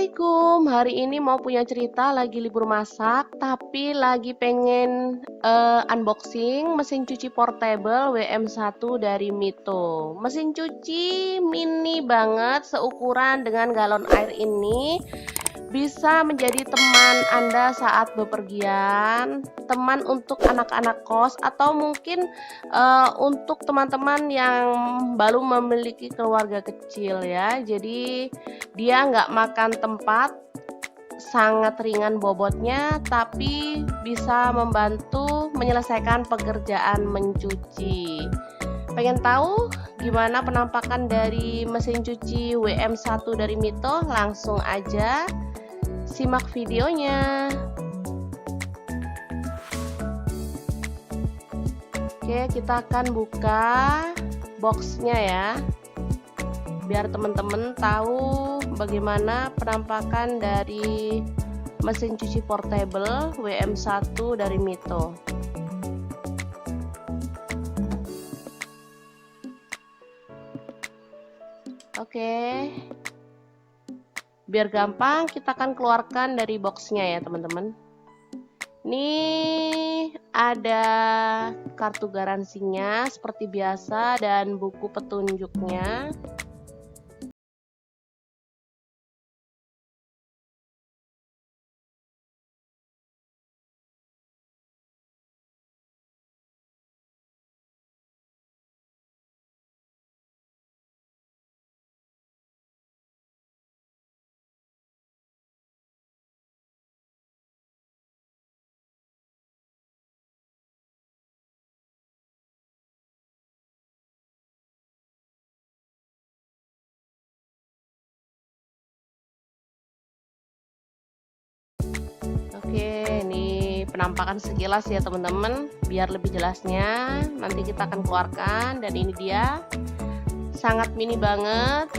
Assalamualaikum, hari ini mau punya cerita lagi libur masak, tapi lagi pengen unboxing mesin cuci portable WM1 dari Mito. Mesin cuci mini banget, seukuran dengan galon air ini bisa menjadi teman Anda saat bepergian, teman untuk anak-anak kos, atau mungkin untuk teman-teman yang baru memiliki keluarga kecil ya. Jadi dia nggak makan tempat, sangat ringan bobotnya, tapi bisa membantu menyelesaikan pekerjaan mencuci. Pengen tahu gimana penampakan dari mesin cuci WM1 dari Mito? Langsung aja simak videonya. Oke, kita akan buka boxnya ya, biar teman-teman tahu bagaimana penampakan dari mesin cuci portable WM1 dari Mito. Oke, biar gampang kita akan keluarkan dari boxnya ya teman-teman. Ini ada kartu garansinya seperti biasa dan buku petunjuknya. Oke, ini penampakan sekilas ya teman-teman, biar lebih jelasnya nanti kita akan keluarkan. Dan ini dia, sangat mini banget,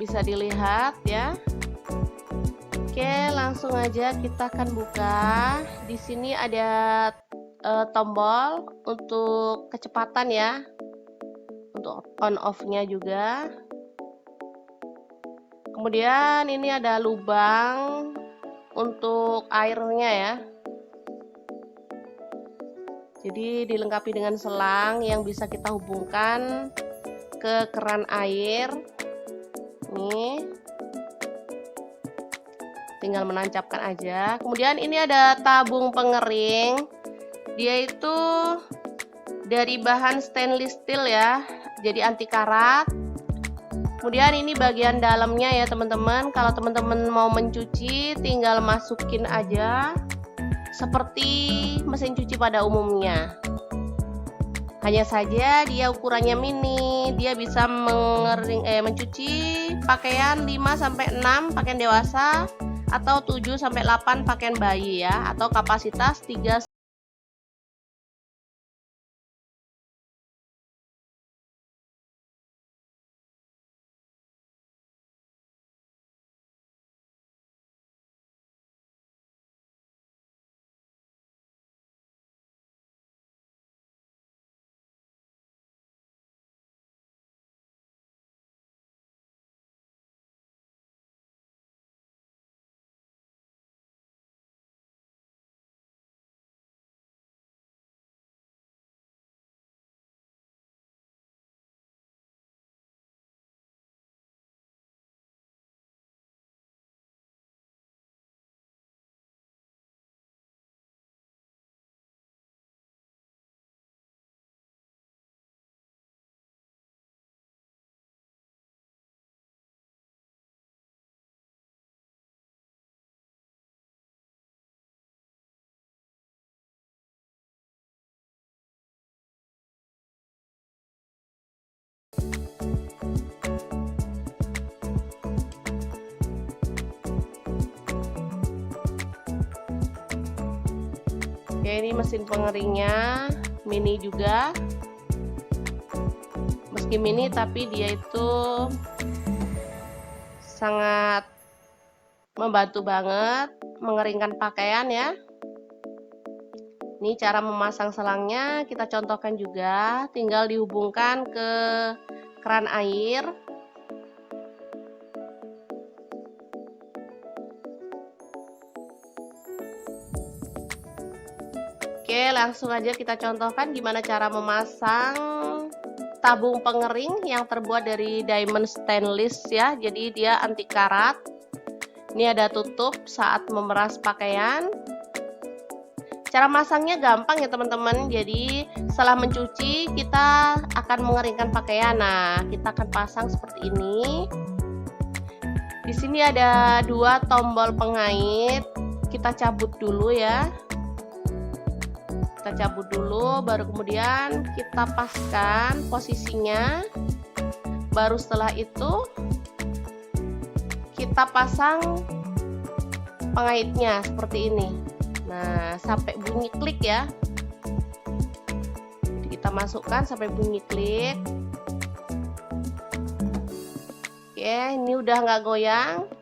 bisa dilihat ya. Oke, langsung aja kita akan buka. Di sini ada tombol untuk kecepatan ya, untuk on off-nya juga. Kemudian ini ada lubang untuk airnya ya. Jadi dilengkapi dengan selang yang bisa kita hubungkan ke keran air. Nih, tinggal menancapkan aja. Kemudian ini ada tabung pengering. Dia itu dari bahan stainless steel ya, jadi anti karat. Kemudian ini bagian dalamnya ya teman-teman. Kalau teman-teman mau mencuci, tinggal masukin aja seperti mesin cuci pada umumnya. Hanya saja dia ukurannya mini, dia bisa mencuci pakaian 5-6 pakaian dewasa atau 7-8 pakaian bayi ya, atau kapasitas 3. Ya, ini mesin pengeringnya mini juga. Meski mini tapi dia itu sangat membantu banget mengeringkan pakaian ya. Ini cara memasang selangnya kita contohkan juga, tinggal dihubungkan ke keran air. Oke, langsung aja kita contohkan gimana cara memasang tabung pengering yang terbuat dari diamond stainless ya. Jadi dia anti karat. Ini ada tutup saat memeras pakaian. Cara masangnya gampang ya teman-teman. Jadi setelah mencuci kita akan mengeringkan pakaian. Nah, kita akan pasang seperti ini. Di sini ada 2 tombol pengait. Kita cabut dulu ya. Kita cabut dulu, baru kemudian kita paskan posisinya. Baru setelah itu kita pasang pengaitnya seperti ini. Nah, sampai bunyi klik ya. Jadi kita masukkan sampai bunyi klik. Oke, ini udah nggak goyang.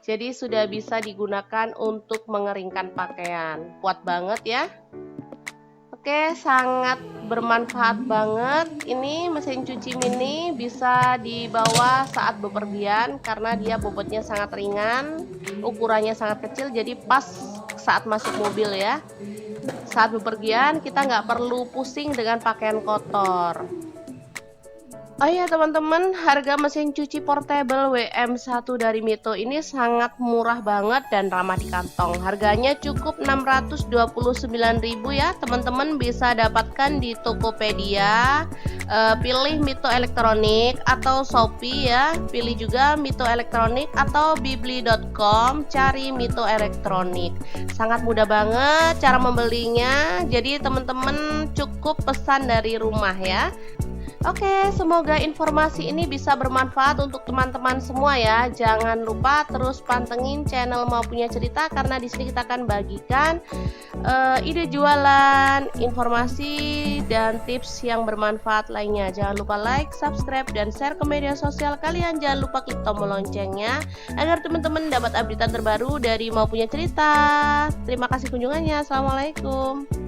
Jadi sudah bisa digunakan untuk mengeringkan pakaian. Kuat banget ya. Oke, sangat bermanfaat banget. Ini mesin cuci mini bisa dibawa saat bepergian karena dia bobotnya sangat ringan, ukurannya sangat kecil, jadi pas saat masuk mobil ya. Saat bepergian kita nggak perlu pusing dengan pakaian kotor. Oh ya teman-teman, harga mesin cuci portable WM1 dari Mito ini sangat murah banget dan ramah di kantong. Harganya cukup 629.000 ya. Teman-teman bisa dapatkan di Tokopedia. Pilih Mito Elektronik atau Shopee ya. Pilih juga Mito Elektronik atau bibli.com, cari Mito Elektronik. Sangat mudah banget cara membelinya. Jadi teman-teman cukup pesan dari rumah ya. Oke, semoga informasi ini bisa bermanfaat untuk teman-teman semua ya. Jangan lupa terus pantengin channel Mau Punya Cerita karena di sini kita akan bagikan ide jualan, informasi dan tips yang bermanfaat lainnya. Jangan lupa like, subscribe dan share ke media sosial kalian. Jangan lupa klik tombol loncengnya agar teman-teman dapat update terbaru dari Mau Punya Cerita. Terima kasih kunjungannya. Assalamualaikum.